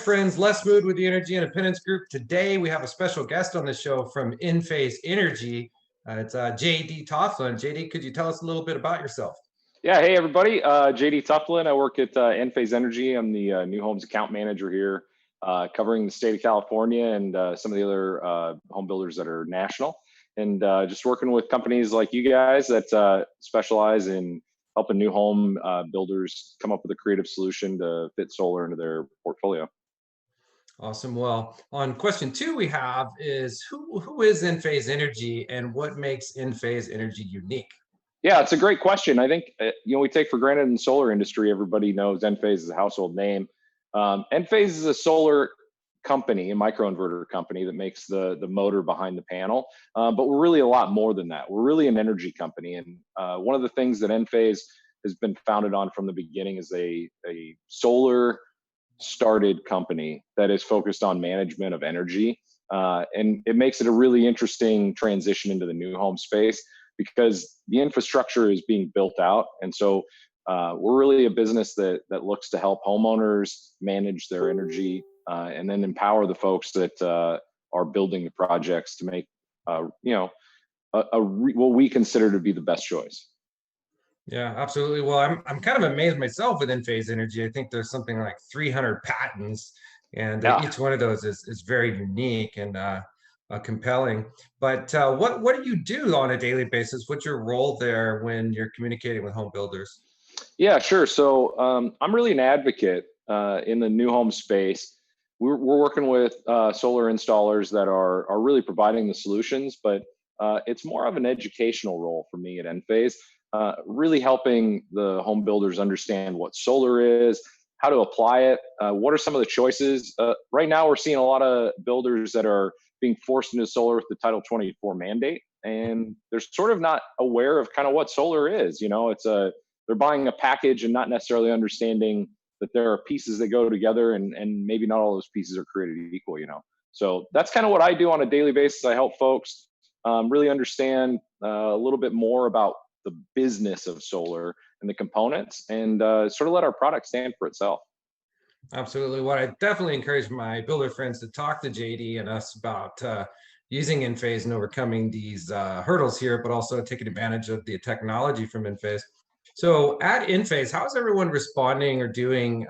friends, Les Mood with the Energy Independence Group. Today we have a special guest on the show from Enphase Energy. It's JD Toftland. JD, could you tell us a little bit about yourself? Yeah, hey everybody, JD Toftland. I work at Enphase Energy. I'm the new homes account manager here, covering the state of California and some of the other home builders that are national. And just working with companies like you guys that specialize in helping new home builders come up with a creative solution to fit solar into their portfolio. Awesome. Well, on question two we have is who is Enphase Energy and what makes Enphase Energy unique? Yeah, it's a great question. I think we take for granted in the solar industry, everybody knows Enphase is a household name. Enphase is a solar company, a microinverter company that makes the motor behind the panel. But we're really a lot more than that. We're really an energy company. And one of the things that Enphase has been founded on from the beginning is a solar started company that is focused on management of energy. And it makes it a really interesting transition into the new home space because the infrastructure is being built out. And so we're really a business that looks to help homeowners manage their energy and then empower the folks that are building the projects to make what we consider to be the best choice. Yeah, absolutely. Well, I'm kind of amazed myself with Enphase Energy. I think there's something like 300 patents, and each one of those is very unique and compelling. But what do you do on a daily basis? What's your role there when you're communicating with home builders? Yeah, sure. So I'm really an advocate in the new home space. We're working with solar installers that are really providing the solutions, but it's more of an educational role for me at Enphase. Really helping the home builders understand what solar is, how to apply it, what are some of the choices. Right now, we're seeing a lot of builders that are being forced into solar with the Title 24 mandate, and they're sort of not aware of kind of what solar is. They're buying a package and not necessarily understanding that there are pieces that go together, and maybe not all those pieces are created equal. So that's kind of what I do on a daily basis. I help folks really understand a little bit more about the business of solar and the components, and sort of let our product stand for itself. Absolutely. What I definitely encourage my builder friends to talk to JD and us about using Enphase and overcoming these hurdles here, but also taking advantage of the technology from Enphase. So at Enphase, how is everyone responding or doing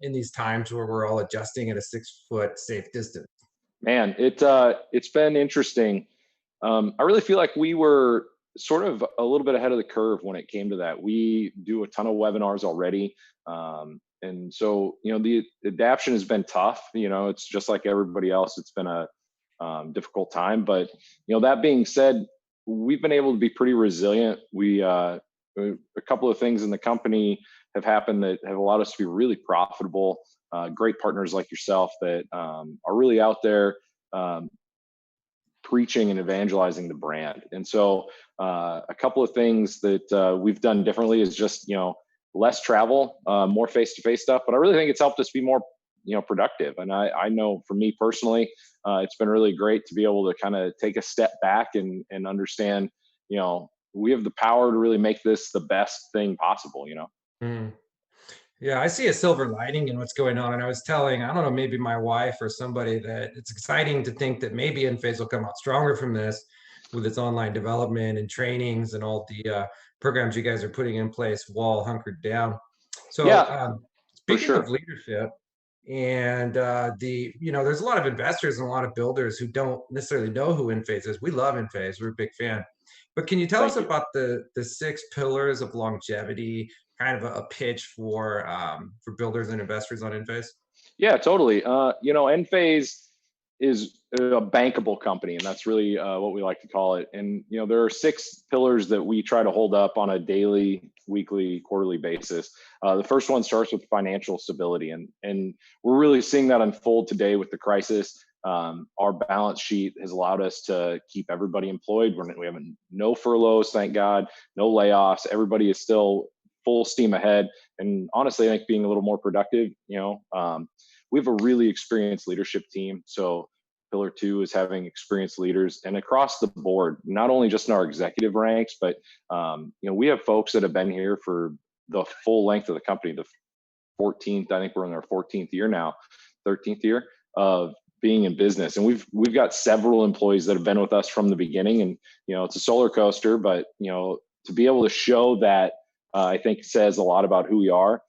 in these times where we're all adjusting at a 6-foot safe distance? Man, it's been interesting. I really feel like we were sort of a little bit ahead of the curve when it came to that. We do a ton of webinars already. And so, the adaption has been tough. It's just like everybody else. It's been a difficult time. But, that being said, we've been able to be pretty resilient. A couple of things in the company have happened that have allowed us to be really profitable. Great partners like yourself that are really out there preaching and evangelizing the brand. And so a couple of things that we've done differently is just, less travel, more face-to-face stuff. But I really think it's helped us be more, productive. And I know for me personally, it's been really great to be able to kind of take a step back and understand, we have the power to really make this the best thing possible, Mm. Yeah, I see a silver lining in what's going on. And I was telling, I don't know, maybe my wife or somebody that it's exciting to think that maybe Enphase will come out stronger from this with its online development and trainings and all the programs you guys are putting in place while hunkered down. So yeah, speaking for of sure. leadership, and there's a lot of investors and a lot of builders who don't necessarily know who Enphase is. We love Enphase. We're a big fan. But can you tell us Thank you. about the 6 pillars of longevity, kind of a pitch for builders and investors on Enphase? Yeah, totally. Enphase is a bankable company, and that's really what we like to call it. And there are 6 pillars that we try to hold up on a daily, weekly, quarterly basis. The first one starts with financial stability, and we're really seeing that unfold today with the crisis. Our balance sheet has allowed us to keep everybody employed. We have no furloughs, thank God, no layoffs. Everybody is still full steam ahead. And honestly, I think being a little more productive, we have a really experienced leadership team. So pillar 2 is having experienced leaders, and across the board, not only just in our executive ranks, but we have folks that have been here for the full length of the company, the 14th, I think we're in our 14th year now. 13th year of being in business, and we've got several employees that have been with us from the beginning. And it's a solar coaster, but to be able to show that, I think says a lot about who we are.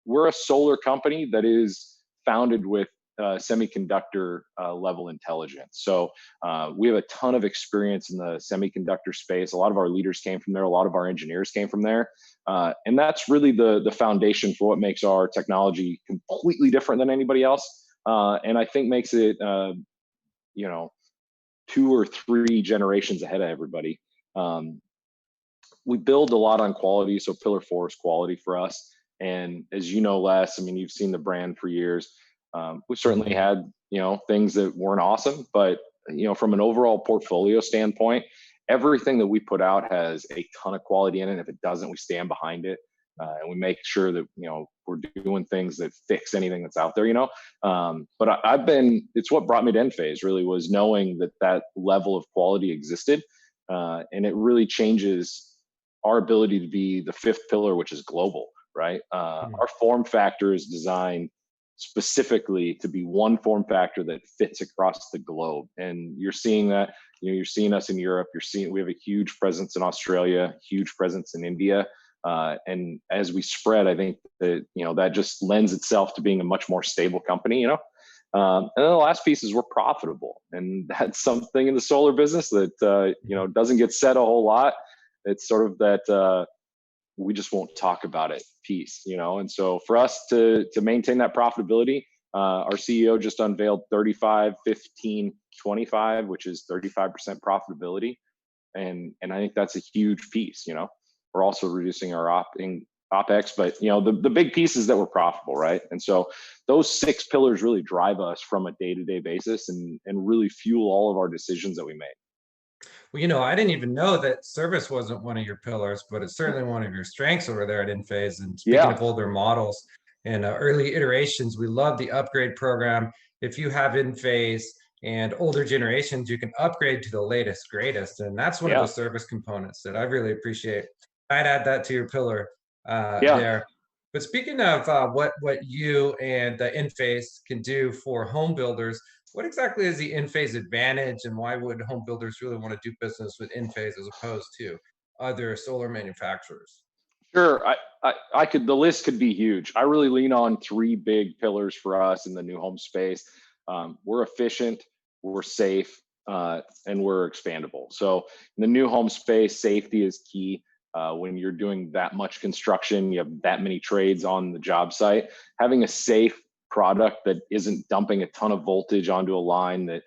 We're a solar company that is founded with semiconductor level intelligence. So we have a ton of experience in the semiconductor space. A lot of our leaders came from there. A lot of our engineers came from there. And that's really the foundation for what makes our technology completely different than anybody else. And I think makes it, 2 or 3 generations ahead of everybody. We build a lot on quality. So pillar 4 is quality for us. And as you know, Les, I mean, you've seen the brand for years. We certainly had, things that weren't awesome, but, from an overall portfolio standpoint, everything that we put out has a ton of quality in it. If it doesn't, we stand behind it. And we make sure that, we're doing things that fix anything that's out there, But it's what brought me to Enphase, really, was knowing that level of quality existed. And it really changes our ability to be the 5th pillar, which is global, right? Our form factor is designed specifically to be one form factor that fits across the globe. And you're seeing that, you're seeing us in Europe, we have a huge presence in Australia, huge presence in India. And as we spread, I think that, that just lends itself to being a much more stable company, And then the last piece is we're profitable. And that's something in the solar business that, doesn't get said a whole lot. It's sort of that, we just won't talk about it piece, And so for us to maintain that profitability, our CEO just unveiled 35, 15, 25, which is 35% profitability. And I think that's a huge piece, We're also reducing our OpEx, but the big piece is that we're profitable, right? And so those 6 pillars really drive us from a day-to-day basis and really fuel all of our decisions that we make. Well, I didn't even know that service wasn't one of your pillars, but it's certainly one of your strengths over there at Enphase. And speaking Yeah. of older models and early iterations, we love the upgrade program. If you have Enphase and older generations, you can upgrade to the latest, greatest. And that's one of the service components that I really appreciate. I'd add that to your pillar there. But speaking of what you and the Enphase can do for home builders, what exactly is the Enphase Advantage, and why would home builders really want to do business with Enphase as opposed to other solar manufacturers? Sure. I could, the list could be huge. I really lean on 3 big pillars for us in the new home space. We're efficient, we're safe, and we're expandable. So in the new home space, safety is key. When you're doing that much construction, you have that many trades on the job site, having a safe product that isn't dumping a ton of voltage onto a line that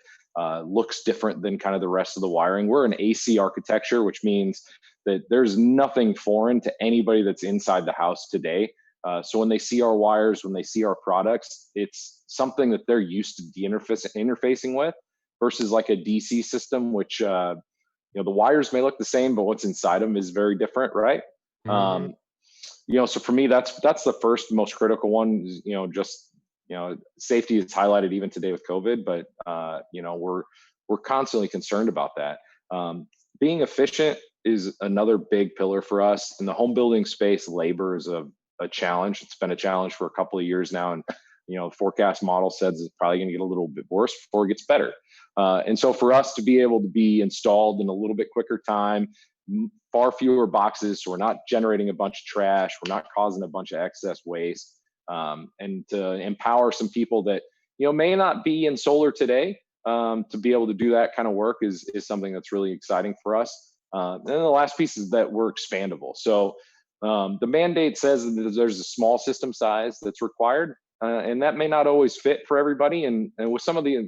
looks different than kind of the rest of the wiring. We're an AC architecture, which means that there's nothing foreign to anybody that's inside the house today. So when they see our wires, when they see our products, it's something that they're used to interfacing with, versus like a DC system, which the wires may look the same, but what's inside them is very different, right? So for me, that's the first most critical one. Safety is highlighted even today with COVID, but we're constantly concerned about that. Being efficient is another big pillar for us. In the home building space, labor is a challenge. It's been a challenge for a couple of years now, and the forecast model says it's probably going to get a little bit worse before it gets better. And so for us to be able to be installed in a little bit quicker time, far fewer boxes, so we're not generating a bunch of trash, we're not causing a bunch of excess waste, and to empower some people that may not be in solar today, to be able to do that kind of work is something that's really exciting for us. And then the last piece is that we're expandable. So the mandate says that there's a small system size that's required, and that may not always fit for everybody. And with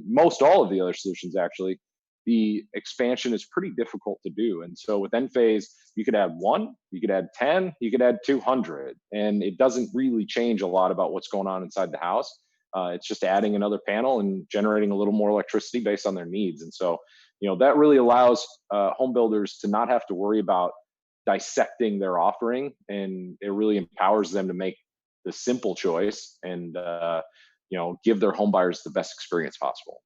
most all of the other solutions, actually, the expansion is pretty difficult to do. And so with Enphase, you could add 1, you could add 10, you could add 200, and it doesn't really change a lot about what's going on inside the house. It's just adding another panel and generating a little more electricity based on their needs. And so, that really allows home builders to not have to worry about dissecting their offering, and it really empowers them to make the simple choice and give their home buyers the best experience possible.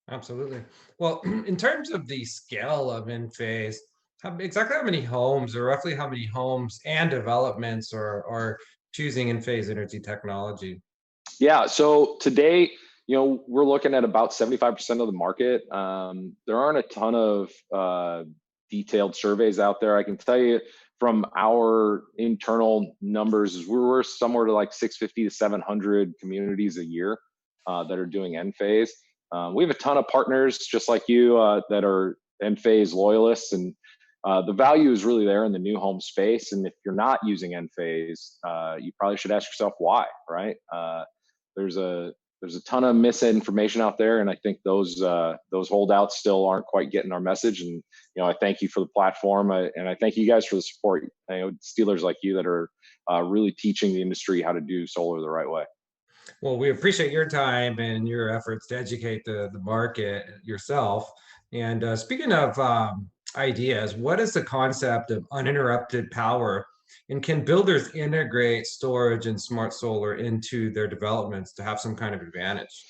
Absolutely. Well, in terms of the scale of Enphase, exactly how many homes, or roughly how many homes and developments are choosing Enphase Energy technology? Yeah. So today, we're looking at about 75% of the market. There aren't a ton of detailed surveys out there. I can tell you from our internal numbers, is we're somewhere to like 650 to 700 communities a year that are doing Enphase. We have a ton of partners just like you that are Enphase loyalists, and the value is really there in the new home space. And if you're not using Enphase, you probably should ask yourself why, right? There's a ton of misinformation out there, and I think those holdouts still aren't quite getting our message. And I thank you for the platform, and I thank you guys for the support. Steelers like you that are really teaching the industry how to do solar the right way. Well, we appreciate your time and your efforts to educate the market yourself. And speaking of ideas, what is the concept of uninterrupted power? And can builders integrate storage and smart solar into their developments to have some kind of advantage?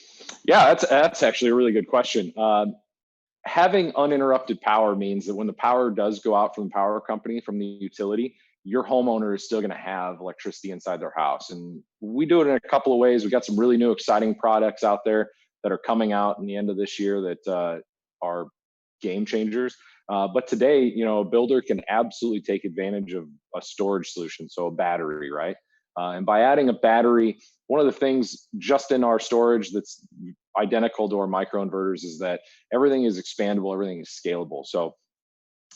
Yeah, that's actually a really good question. Having uninterrupted power means that when the power does go out from the power company, from the utility, your homeowner is still going to have electricity inside their house. And we do it in a couple of ways. We got some really new, exciting products out there that are coming out in the end of this year that are game changers. But today, a builder can absolutely take advantage of a storage solution, so a battery, right? And by adding a battery, one of the things just in our storage that's identical to our microinverters is that everything is expandable, everything is scalable. So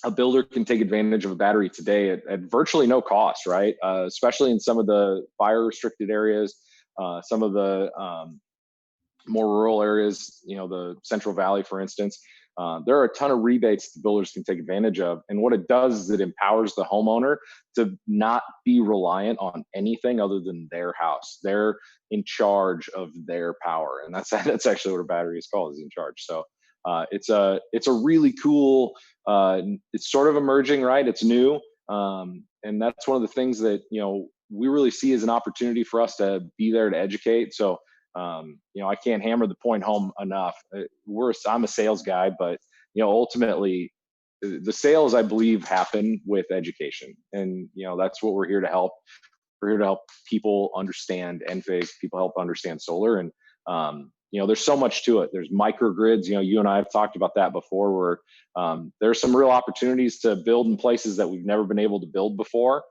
a builder can take advantage of a battery today at virtually no cost, right? Especially in some of the fire restricted areas, some of the more rural areas, the Central Valley, for instance. There are a ton of rebates the builders can take advantage of. And what it does is it empowers the homeowner to not be reliant on anything other than their house. They're in charge of their power. And that's actually what a battery is called, is in charge. So it's a really cool, it's sort of emerging, right? It's new. And that's one of the things that, we really see as an opportunity for us to be there to educate. So I can't hammer the point home enough. I'm a sales guy, but ultimately the sales, I believe, happen with education, and that's what we're here to help. We're here to help people understand Enphase, people help understand solar, and there's so much to it. There's microgrids. You and I have talked about that before, where there's some real opportunities to build in places that we've never been able to build before.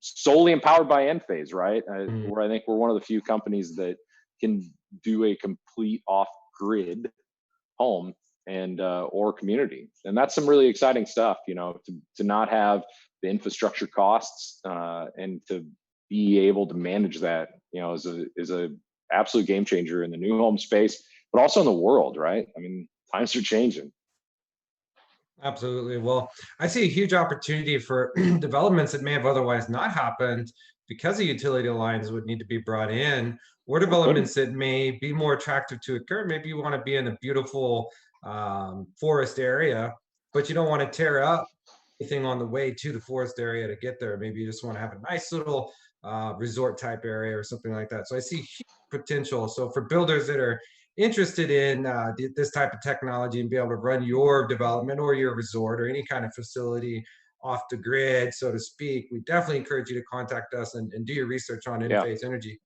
Solely empowered by Enphase, right? Where I think we're one of the few companies that can do a complete off-grid home and or community, and that's some really exciting stuff. To not have the infrastructure costs and to be able to manage that, is a absolute game changer in the new home space, but also in the world, right? I mean, times are changing. Absolutely. Well, I see a huge opportunity for developments that may have otherwise not happened because the utility lines would need to be brought in, or developments that may be more attractive to occur. Maybe you want to be in a beautiful forest area, but you don't want to tear up anything on the way to the forest area to get there. Maybe you just want to have a nice little resort type area or something like that. So I see huge potential. So for builders that are interested in this type of technology and be able to run your development or your resort or any kind of facility off the grid, so to speak, we definitely encourage you to contact us and do your research on Enphase Energy.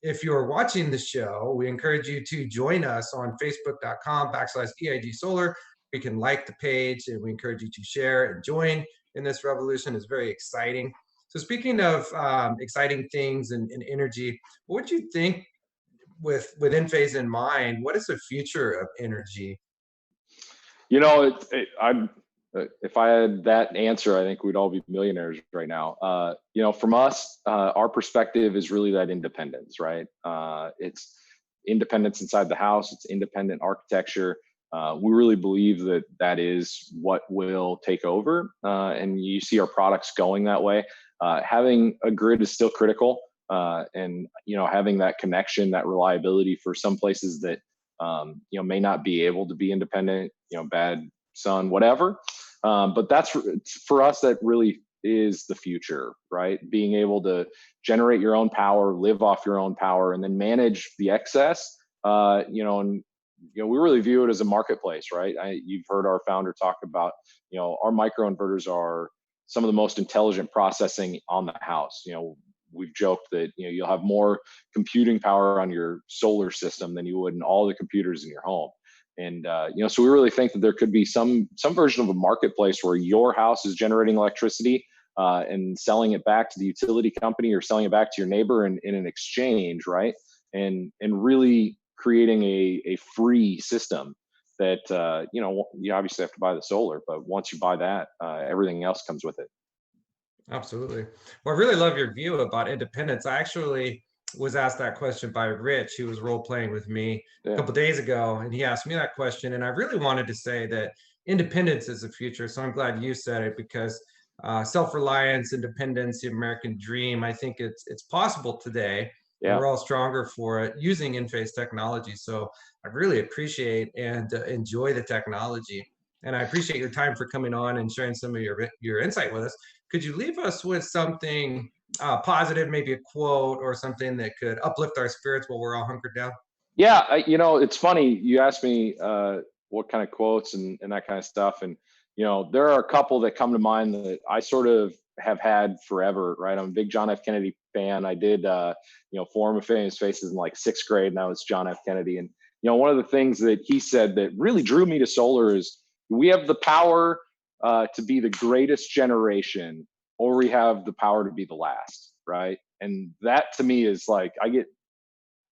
If you're watching the show, we encourage you to join us on facebook.com/EIG Solar. We can like the page, and we encourage you to share and join in this revolution. It's very exciting. So speaking of exciting things in energy, what would you think with Enphase in mind, what is the future of energy? If I had that answer, I think we'd all be millionaires right now. From us, our perspective is really that independence, right? It's independence inside the house. It's independent architecture. We really believe that that is what will take over. And you see our products going that way. Having a grid is still critical. And having that connection, that reliability for some places that may not be able to be independent, bad sun, whatever. But that's for us, that really is the future, right? Being able to generate your own power, live off your own power, and then manage the excess. We really view it as a marketplace, right? You've heard our founder talk about, our microinverters are some of the most intelligent processing on the house. we've joked that you'll have more computing power on your solar system than you would in all the computers in your home. And so we really think that there could be some version of a marketplace where your house is generating electricity and selling it back to the utility company or selling it back to your neighbor in an exchange, right? And really creating a free system that you obviously have to buy the solar, but once you buy that, everything else comes with it. Absolutely. Well, I really love your view about independence. I actually was asked that question by Rich, who was role playing with me a Yeah. couple days ago, and he asked me that question. And I really wanted to say that independence is the future. So I'm glad you said it, because self-reliance, independence, the American dream, I think it's possible today, and Yeah. we're all stronger for it using Enphase technology. So I really appreciate and enjoy the technology. And I appreciate your time for coming on and sharing some of your insight with us. Could you leave us with something positive, maybe a quote or something that could uplift our spirits while we're all hunkered down? Yeah, it's funny. You asked me what kind of quotes and that kind of stuff, and there are a couple that come to mind that I sort of have had forever. Right, I'm a big John F. Kennedy fan. I did Forum of Famous Faces in like sixth grade, and that was John F. Kennedy. And one of the things that he said that really drew me to solar is we have the power to be the greatest generation, or we have the power to be the last. Right, and that to me is like I get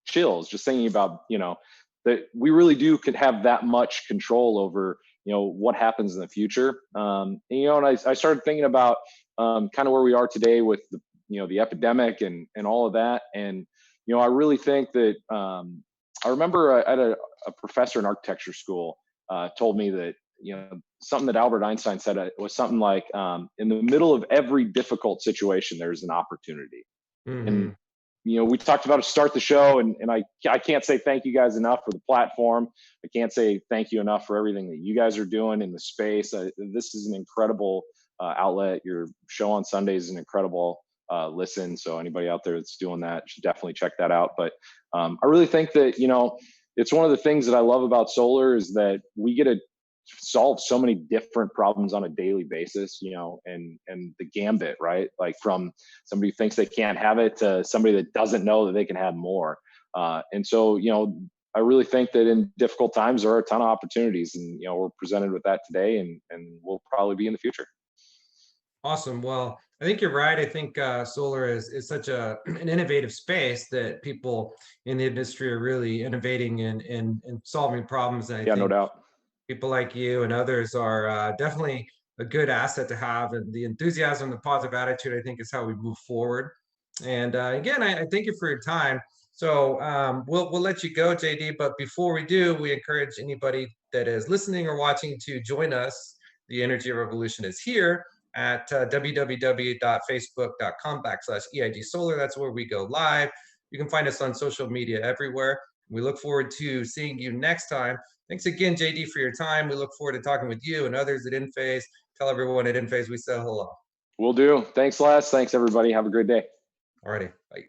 chills just thinking about that we really could have that much control over what happens in the future. And I started thinking about kind of where we are today with the epidemic and all of that. And I really think that I remember I had a professor in architecture school told me that something that Albert Einstein said was something like in the middle of every difficult situation there's an opportunity. Mm-hmm. And we talked about to start the show, and I can't say thank you guys enough for the platform. I can't say thank you enough for everything that you guys are doing in the space. This is an incredible outlet. Your show on Sunday is an incredible listen. So anybody out there that's doing that should definitely check that out. But I really think that it's one of the things that I love about solar is that we get to solve so many different problems on a daily basis, and the gambit, right? Like from somebody who thinks they can't have it to somebody that doesn't know that they can have more. And so, I really think that in difficult times, there are a ton of opportunities, and, we're presented with that today, and we'll probably be in the future. Awesome. Well, I think you're right. I think solar is such an innovative space that people in the industry are really innovating and solving problems. And I think no doubt. people like you and others are definitely a good asset to have. And the enthusiasm, the positive attitude, I think, is how we move forward. And again, I thank you for your time. So we'll let you go, JD. But before we do, we encourage anybody that is listening or watching to join us. The Energy Revolution is here at www.facebook.com/EIG Solar. That's where we go live. You can find us on social media everywhere. We look forward to seeing you next time. Thanks again, JD, for your time. We look forward to talking with you and others at Enphase. Tell everyone at Enphase we said hello. Will do. Thanks, Les. Thanks, everybody. Have a great day. Alrighty. Bye.